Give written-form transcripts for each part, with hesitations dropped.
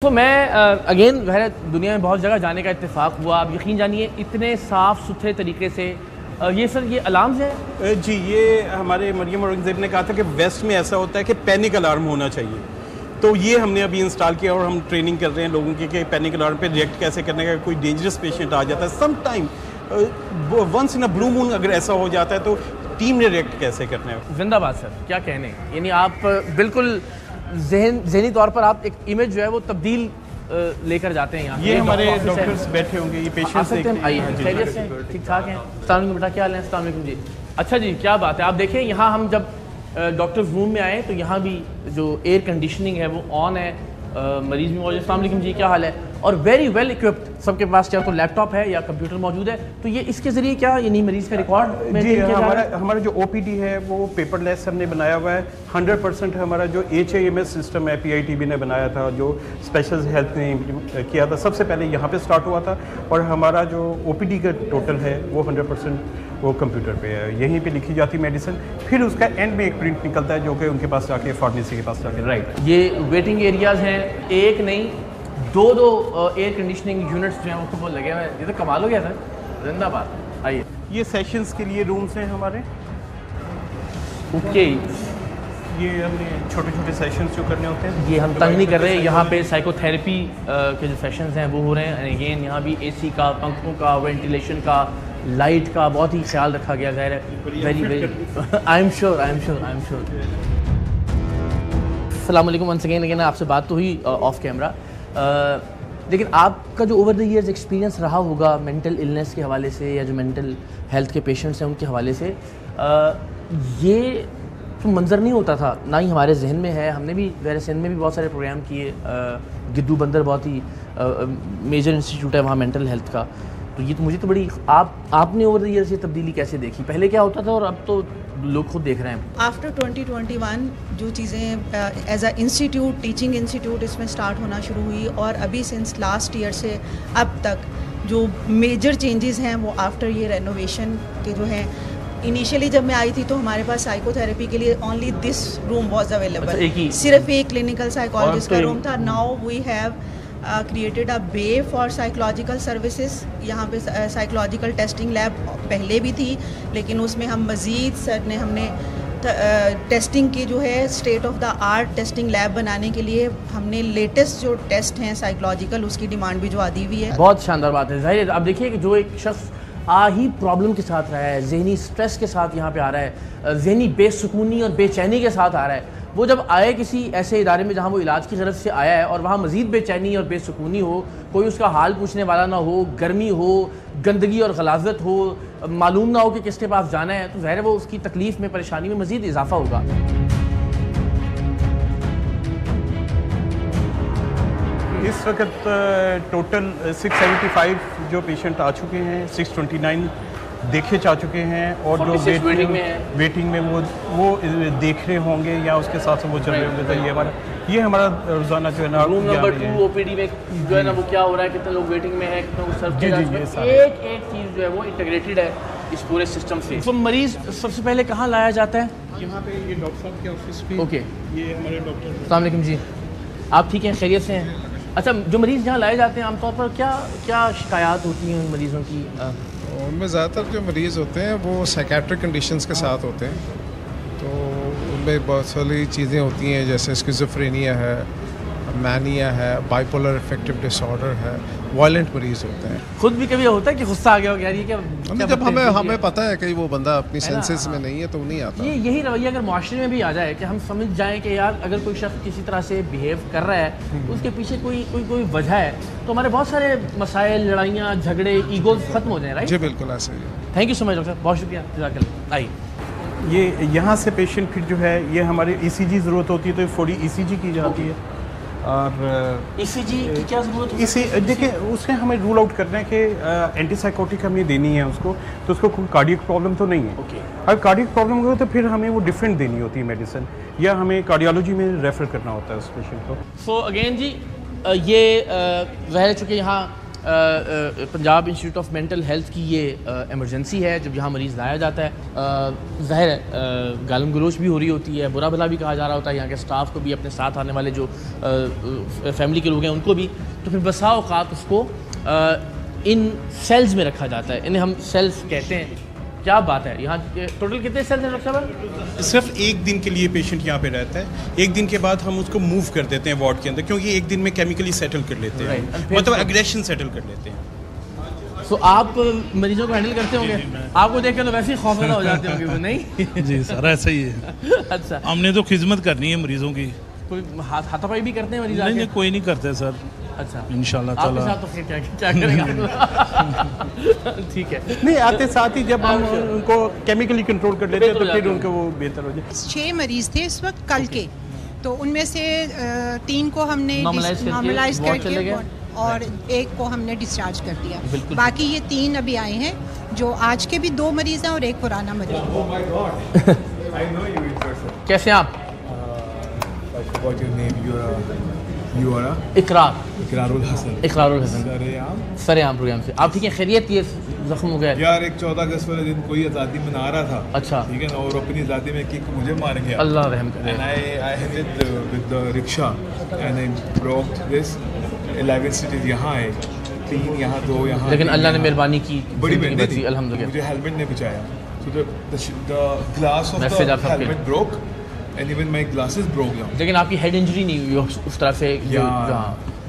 तो मैं अगेन दुनिया में बहुत जगह जाने का इत्तेफाक हुआ। आप यकीन जानिए इतने साफ़ सुथरे तरीके से ये सर ये अलार्म्स हैं जी। ये हमारे मरियम औरंगज़ेब ने कहा था कि वेस्ट में ऐसा होता है कि पैनिक अलार्म होना चाहिए, तो ये हमने अभी इंस्टॉल किया और हम ट्रेनिंग कर रहे हैं लोगों की कि पैनिक अलार्म पे रिएक्ट कैसे करने का। कोई डेंजरस पेशेंट आ जाता है some time once in a blue moon, अगर ऐसा हो जाता है तो टीम ने रिएक्ट कैसे करना है। जिंदाबाद सर, क्या कहने, यानी आप बिल्कुल ज़हनी तौर पर आप एक इमेज जो है वो तब्दील लेकर जाते हैं यहाँ। ये हमारे डॉक्टर्स बैठे होंगे, ये पेशेंट्स खैरियत से ठीक ठाक हैं। अस्सलाम वालेकुम बेटा, क्या हाल है? अस्सलाम वालेकुम जी। अच्छा जी, क्या बात है। आप देखें यहाँ हम जब डॉक्टर्स रूम में आए तो यहाँ भी जो एयर कंडीशनिंग है वो ऑन है, मरीज़ भी मौजूद। अस्सलाम वालेकुम जी, क्या हाल है? और वेरी वेल इक्विप्ड, सबके पास चाहे तो लैपटॉप है या कंप्यूटर मौजूद है, तो ये इसके ज़रिए क्या यानी मरीज़ का रिकॉर्ड जी हमारा जो OPD है वो पेपरलेस हमने बनाया हुआ है। 100% हमारा जो HIMS सिस्टम है PITB ने बनाया था, जो स्पेशल हेल्थ ने किया था, सबसे पहले यहाँ पे स्टार्ट हुआ था। और हमारा जो OPD का टोटल है वो 100% वो कंप्यूटर पे है, यहीं पे लिखी जाती मेडिसिन, फिर उसका एंड में एक प्रिंट निकलता है जो कि उनके पास जाके फार्मेसी के पास जाके। राइट, ये वेटिंग एरियाज़ हैं, एक नहीं दो एयर कंडीशनिंग यूनिट्स जो हैं वो बहुत लगे हुए हैं। ये तो कमाल हो गया था, जिंदाबाद। आइए, ये सेशंस के लिए रूम्स हैं हमारे। ओके, ये हमने छोटे छोटे सेशंस जो करने होते हैं, ये हम तंग नहीं कर रहे। यहाँ पे साइकोथेरेपी के जो सेशंस हैं वो हो रहे हैं। अगेन यहाँ भी AC का, पंखों का, वेंटिलेशन का, लाइट का बहुत ही ख्याल रखा गया। ज़ाहिर है very very I am sure. अस्सलाम वालेकुम वंस अगेन आपसे बात तो हुई ऑफ कैमरा, लेकिन आपका जो ओवर द ईयर्स एक्सपीरियंस रहा होगा मेंटल इलनेस के हवाले से या जो मेंटल हेल्थ के पेशेंट्स हैं उनके हवाले से, ये तो मंजर नहीं होता था, ना ही हमारे जहन में है। हमने भी वैसे सिंध में भी बहुत सारे प्रोग्राम किए। गिद्दू बंदर बहुत ही मेजर इंस्टीट्यूट है वहाँ मेंटल हेल्थ का। तो ये तो मुझे तो बड़ी आपने ओवर द ईयर्स ये तब्दीली कैसे देखी? पहले क्या होता था और अब तो लोग खुद देख रहे हैं। आफ्टर 2021 जो चीज़ें as a institute, teaching institute इसमें स्टार्ट होना शुरू हुई, और अभी सिंस लास्ट ईयर से अब तक जो मेजर चेंजेस हैं वो आफ्टर ये रेनोवेशन के जो हैं। इनिशियली जब मैं आई थी तो हमारे पास साइकोथेरेपी के लिए only this room was available, सिर्फ एक क्लिनिकल साइकोलॉजिस्ट का रूम था। Now we have created a bay for psychological services. यहाँ पे साइकोलॉजिकल टेस्टिंग लैब पहले भी थी, लेकिन उसमें हम मज़ीद सर ने हमने टेस्टिंग की जो है state of the art testing lab बनाने के लिए हमने लेटेस्ट जो टेस्ट हैं साइकोलॉजिकल, उसकी डिमांड भी जो आती हुई है। बहुत शानदार बात है। जाहिर है अब देखिए कि जो एक शख्स ही प्रॉब्लम के साथ रहा है, जहनी स्ट्रेस के साथ यहाँ पे आ रहा है, जहनी बेसुकूनी और बेचैनी के साथ आ रहा है, वो जब आए किसी ऐसे इदारे में जहाँ वो इलाज की ज़रूरत से आया है और वहाँ मज़ीद बेचैनी और बेसुकूनी हो, कोई उसका हाल पूछने वाला ना हो, गर्मी हो, गंदगी और गलाजत हो, मालूम ना हो कि किसके पास जाना है, तो ज़ाहिर है वो उसकी तकलीफ़ में, परेशानी में मज़ीद इजाफा होगा। इस वक्त टोटल 675 जो पेशेंट आ चुके हैं, 629 देखे जा चुके हैं, और जो वेटिंग में वो देख रहे होंगे या उसके साथ वो चल रहे होंगे। तो ये हमारा रोजाना जो है ना रूम नंबर 2 OPD में जो है ना वो क्या हो रहा है, कितने लोग वेटिंग में है, कितने लोग सर्व किया जा रहा है, एक चीज़ जो है वो इंटीग्रेटेड है इस पूरे सिस्टम से। तो मरीज़ सबसे पहले कहाँ लाया जाता है? यहाँ पे ये डॉक्टर साहब के ऑफिस पे। ओके, ये हमारे डॉक्टर। अस्सलाम वालेकुम जी, आप ठीक हैं, खैरियत से हैं? अच्छा, जो मरीज़ यहाँ लाए जाते हैं आमतौर पर क्या शिकायत होती हैं उन मरीज़ों की? उनमें ज़्यादातर जो मरीज़ होते हैं वो साइकेट्रिक कंडीशंस के साथ होते हैं, तो उनमें बहुत सारी चीज़ें होती हैं, जैसे स्किज़ोफ्रेनिया है, मैनिया है, बाइपोलर अफेक्टिव डिसऑर्डर है, वायलेंट मरीज़ होते हैं। खुद भी कभी होता है कि गुस्सा आ गया हो, यार ये क्या जब हमें पता है कि वो बंदा अपनी सेंसेस में नहीं है तो नहीं आता। यही रवैया अगर माशरे में भी आ जाए कि हम समझ जाएं कि यार अगर कोई शख्स किसी तरह से बिहेव कर रहा है तो उसके पीछे कोई वजह है, तो हमारे बहुत सारे मसाइल, लड़ाइयाँ, झगड़े, ईगोज खत्म हो जाए। राइट जी बिल्कुल ऐसे ही। Thank you so much doctor, बहुत शुक्रिया, जज़ाकल्लाह। आइए, ये यहाँ से पेशेंट फिर जो है ये हमारे ECG ज़रूरत होती है तो थोड़ी ECG की जाती है। और ECG की क्या ज़रूरत है? देखिए उसमें हमें रूल आउट करना है कि एंटीसाइकोटिक हमें देनी है उसको, तो उसको कोई कार्डियक प्रॉब्लम तो नहीं है। ओके, अगर कार्डियक प्रॉब्लम हो तो फिर हमें वो डिफरेंट देनी होती है मेडिसिन, या हमें कार्डियोलॉजी में रेफ़र करना होता है उस पेशेंट को। सो अगेन जी ये ज़ाहिर चूँकि यहाँ Punjab institute of mental health की ये इमरजेंसी है जब यहाँ मरीज़ लाया जाता है। ज़ाहिर है गालम गलोच भी हो रही होती है, बुरा भला भी कहा जा रहा होता है यहाँ के स्टाफ को भी, अपने साथ आने वाले जो फैमिली के लोग हैं उनको भी। तो फिर बसा औक़ात उसको इन सेल्स में रखा जाता है, इन्हें हम सेल्स कहते हैं। क्या बात है, यहाँ टोटल कितने सेल्स हैं डॉक्टर साहब? सिर्फ एक दिन के लिए पेशेंट यहाँ पे रहता है, एक दिन के बाद हम उसको मूव कर देते हैं वार्ड के अंदर, क्योंकि एक दिन में केमिकली सेटल कर लेते हैं, मतलब एग्रेशन सेटल कर लेते हैं। तो आप मरीजों को हैंडल करते होंगे, आपको देख के तो वैसे ही खौफजदा हो जाते होंगे वो, नहीं? जी सर, ऐसा ही है। अच्छा, हमने तो खिदमत करनी है मरीजों की। कोई हाथापाई भी करते हैं मरीज? नहीं, कोई नहीं करते सर। अच्छा, इंशाल्लाह ताला। आपके साथ तो फिर क्या करेंगे? ठीक है। नहीं, आते साथ ही जब हम उनको केमिकली कंट्रोल कर लेते हैं तो फिर उनको वो बेहतर हो जाए। 6 मरीज थे इस वक्त कल के, तो उनमें से 3 को हमने नॉर्मलाइज करके और 1 को हमने डिस्चार्ज कर दिया। बाकी ये 3 अभी आए हैं, जो आज के भी 2 मरीज हैं और 1 पुराना मरीज। कैसे आप? इकरारुल हसन। सरेआम प्रोग्राम से। आप ठीक है? खैरियत? ये जख्म हो गया यार, एक 14 अगस्त वाले दिन कोई आज़ादी मना रहा था। अच्छा, ठीक है ना, और अपनी आज़ादी में किक मुझे मार गया। अल्लाह रहम करे। And I hit it with the rickshaw and I broke this 11 stitches यहाँ आए, 3 यहाँ, 2 यहाँ। लेकिन अल्लाह ने मेहरबानी की, बड़ी मेहनत थी, अल्हम्दुलिल्लाह। मुझे हेलमेट ने बचाया। So the glass of the helmet broke and even my glasses broke down. लेकिन आपकी हेड इंजरी नहीं हुई उस तरह से?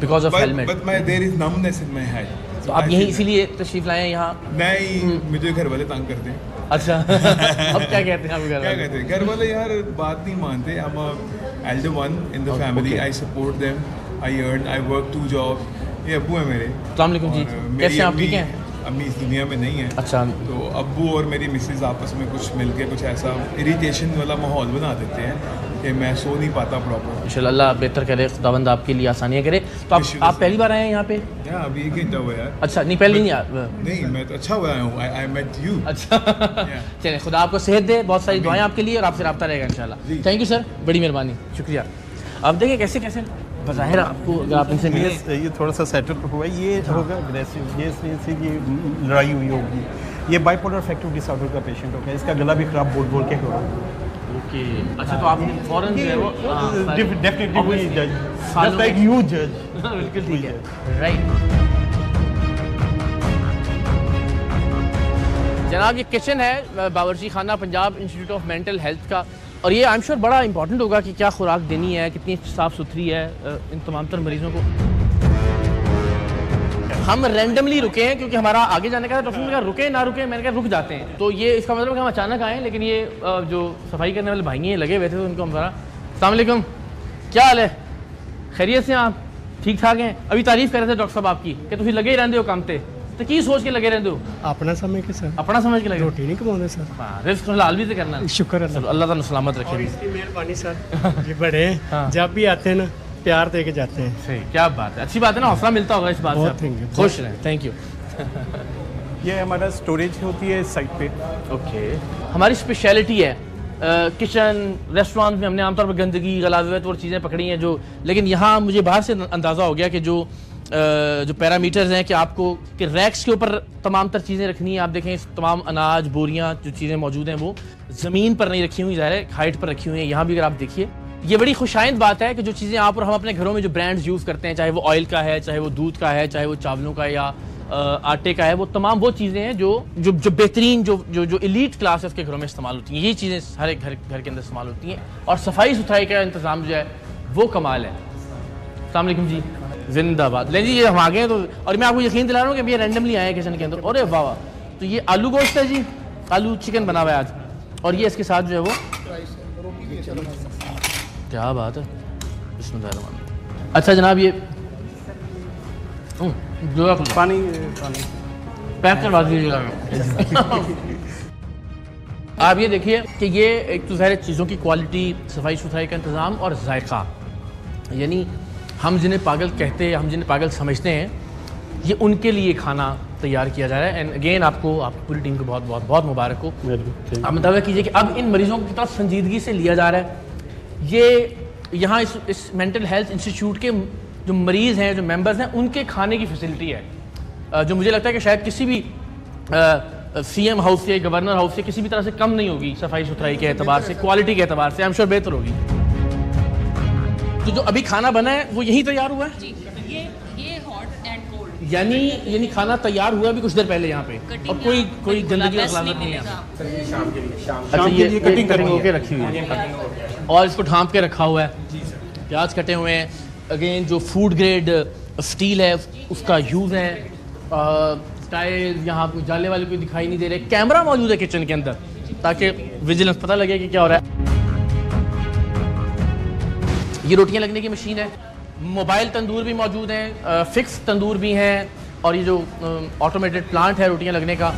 Because of helmet. But there is numbness in my head. तो आप यही इसीलिए तशरीफ लाए हैं यहाँ? नहीं, मुझे घर वाले तंग करते हैं। अच्छा। अब क्या कहते हैं आप? क्या कहते हैं घर वाले? यार बात नहीं मानते। I'm a elder one in the family. I support them. I earn. I work 2 jobs. ये अब्बू है मेरे। अस्सलाम वालेकुम जी, कैसे आप? ठीक हैं? अम्मी इस दुनिया में नहीं है। अच्छा। तो अब्बू और मेरी मिसेज आपस में कुछ मिलके कुछ ऐसा इरिटेशन वाला माहौल बना देते हैं कि मैं सो नहीं पाता प्रॉपर। इंशाल्लाह अल्लाह बेहतर करे, खुदावंद आपके लिए आसानियाँ करे। तो आप पहली बार आए हैं यहाँ पे? या अभी 1 घंटा हुआ यार। अच्छा, नहीं पहले नहीं? नहीं, मैं तो अच्छा हुआ हूँ। I met you. अच्छा। चलिए, खुदा आपको सेहत दे, बहुत सारी दुआएं आपके लिए, और आपसे रब्ता रहेगा इंशाल्लाह। थैंक यू सर, बड़ी मेहरबानी, शुक्रिया। अब देखिए कैसे कैसे बज़ाहिर आपको, अगर आप इनसे मिले, ये थोड़ा सा सेटल हुआ, ये होगा अग्रेसिव, ये लड़ाई हुई होगी। ये बाइपोलर अफेक्टिव डिसऑर्डर का पेशेंट होगा, इसका गला भी खराब बोल बोल के होगा। ओके, अच्छा, तो आप फौरन जो है वो डेफिनेटली जज, जस्ट लाइक यू जज। बिल्कुल ठीक है, राइट। जनाब, ये किचन है बावर्ची खाना Punjab institute of mental health का, और ये आई एम श्योर बड़ा इंपॉर्टेंट होगा कि क्या खुराक देनी है, कितनी साफ़ सुथरी है इन तमाम तर मरीज़ों को। हम रैंडमली रुके हैं क्योंकि हमारा आगे जाने का है। डॉक्टर ने कहा रुके ना रुके, मैंने कहा रुक जाते हैं। तो ये इसका मतलब कि हम अचानक आए, लेकिन ये जो सफाई करने वाले भाई हैं लगे हुए थे, तो उनको हम सारा अस्सलाम वालेकुम, क्या हाल है, खैरियत से आप? ठीक ठाक हैं? अभी तारीफ़ कर रहे थे डॉक्टर साहब आपकी कि तुम लगे ही रहते हो काम पे, तो की सोच के लगे रहते हो? अपना समय के सर, अपना समझ के लगे, रोटी नहीं कमाते सर। हाँ, रिस्क हलाल भी तो करना। शुक्र है अल्लाह ताला सलामत रखे। इसकी मेहरबानी सर, ये बड़े जब भी आते हैं ना प्यार दे के जाते हैं। सही, क्या बात है, अच्छी बात है ना, हौसला मिलता होगा इस बात से। खुश रहें, थैंक यू। ये हमारा स्टोरेज होती है इस साइड पे। ओके, हमारी स्पेशलिटी है किचन रेस्टोरेंट में हमने आमतौर पर गंदगी गलाजत और चीज़ें पकड़ी हैं जो, लेकिन यहाँ मुझे बाहर से अंदाज़ा हो गया कि जो पैरामीटर्स हैं कि आपको कि रैक्स के ऊपर तमाम तर चीज़ें रखनी है। आप देखें तमाम अनाज बोरियां जो चीज़ें मौजूद हैं वो ज़मीन पर नहीं रखी हुई, ज़ाहिर है हाइट पर रखी हुई हैं। यहाँ भी अगर आप देखिए, ये बड़ी खुशाइंद बात है कि जो चीज़ें आप और हम अपने घरों में जो ब्रांड्स यूज़ करते हैं, चाहे वो ऑयल का है, चाहे वो दूध का है, चाहे वो चावलों का या आटे का है, वो तमाम वो चीज़ें हैं जो बेहतरीन जो एलीट क्लास है उसके घरों में इस्तेमाल होती हैं। यही चीज़ें हर एक घर के अंदर इस्तेमाल होती हैं, और सफाई सुथराई का इंतज़ाम जो है वो कमाल है। अस्सलाम वालेकुम जी, जिंदाबाद। ले जी, ये हम आ गए हैं, तो और मैं आपको यकीन दिला रहा हूँ कि ये रैंडमली आए किचन के अंदर। अरे वाह, तो ये आलू गोश्त है जी, आलू चिकन बना हुआ है आज, और ये इसके साथ जो है वो क्या बात है। बिस्मिल्लाह। अच्छा जनाब, ये पानी पैक करवा दीजिएगा। आप ये देखिए कि ये एक तो ज़ाहिर चीज़ों की क्वालिटी, सफाई सुथराई का इंतज़ाम और जायका, यानी हम जिन्हें पागल कहते हैं, हम जिन्हें पागल समझते हैं, ये उनके लिए खाना तैयार किया जा रहा है। एंड अगेन आपको पूरी टीम को बहुत बहुत बहुत मुबारक हो। आप मुताबिक कीजिए कि अब इन मरीज़ों को कितना संजीदगी से लिया जा रहा है। ये यहाँ इस मेंटल हेल्थ इंस्टीट्यूट के जो मरीज़ हैं, जो मेंबर्स हैं, उनके खाने की फैसिलिटी है। जो मुझे लगता है कि शायद किसी भी CM हाउस से, गवर्नर हाउस से किसी भी तरह से कम नहीं होगी सफाई सुथराई के एतबार से, क्वालिटी के एतबार से। आई एम श्योर बेहतर होगी। तो जो अभी खाना बना है वो यहीं तैयार हुआ है? ये हॉट एंड कोल्ड, यानी खाना तैयार हुआ भी कुछ देर पहले यहाँ पे, और कोई गंदगी और खलावत नहीं है। अच्छा, ये कटिंग होके रखी हुई है और इसको ढांप के रखा हुआ है। प्याज कटे हुए हैं। अगेन जो फूड ग्रेड स्टील है उसका यूज़ है। टाइल यहाँ जाले वाले कोई दिखाई नहीं दे रहे। कैमरा मौजूद है किचन के अंदर ताकि विजिलेंस पता लगे कि क्या हो रहा है। ये रोटियां लगने की मशीन है। मोबाइल तंदूर भी मौजूद हैं, फिक्स तंदूर भी हैं, और ये जो ऑटोमेटेड प्लांट है रोटियां लगने का